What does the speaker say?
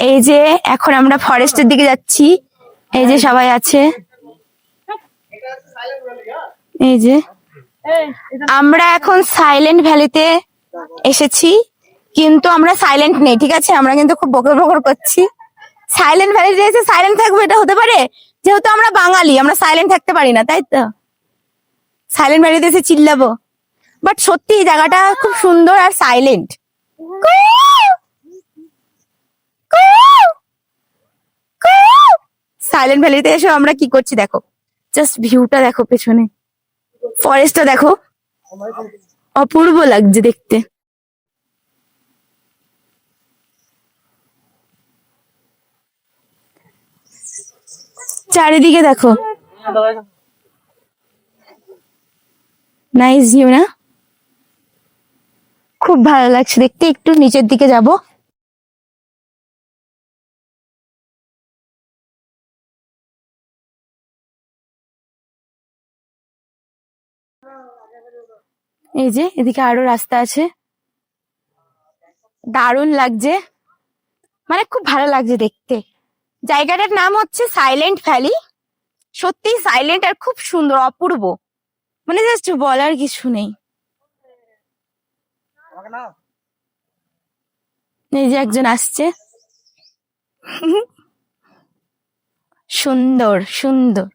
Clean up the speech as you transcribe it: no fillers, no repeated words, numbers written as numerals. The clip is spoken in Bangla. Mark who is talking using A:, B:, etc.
A: এই যে এখন আমরা ফরেস্টের দিকে যাচ্ছি, এই যে সবাই আছে, এই যে আমরা এখন সাইলেন্ট ভ্যালিতে এসেছি, কিন্তু আমরা সাইলেন্ট নেই, ঠিক আছে? আমরা কিন্তু খুব বকর বকর করছি। সাইলেন্ট ভ্যালিতে এসে সাইলেন্ট থাকবো এটা হতে পারে? যেহেতু আমরা বাঙালি, আমরা সাইলেন্ট থাকতে পারি না, তাই তো? সাইলেন্ট ভ্যালিতে এসে চিল্লাবো। বাট সত্যি এই জায়গাটা খুব সুন্দর আর সাইলেন্ট। সাইলেন্ট ভ্যালিতে এসে আমরা কি করছি দেখো, জাস্ট ভিউটা দেখো, পেছনে ফরেস্টটা দেখো, অপূর্ব লাগছে দেখতে। চারিদিকে দেখো, নাইস ভিউ না? খুব ভালো লাগছে দেখতে। একটু নিচের দিকে যাব। এই যে এদিকে আরো রাস্তা আছে, দারুণ লাগছে, মানে খুব ভালো লাগছে দেখতে। জায়গাটার নাম হচ্ছে সাইলেন্ট ভ্যালি। সত্যি সাইলেন্ট আর খুব সুন্দর, অপূর্ব, মানে জাস্ট বলার কিছু নেই। এই যে একজন আসছে, সুন্দর সুন্দর।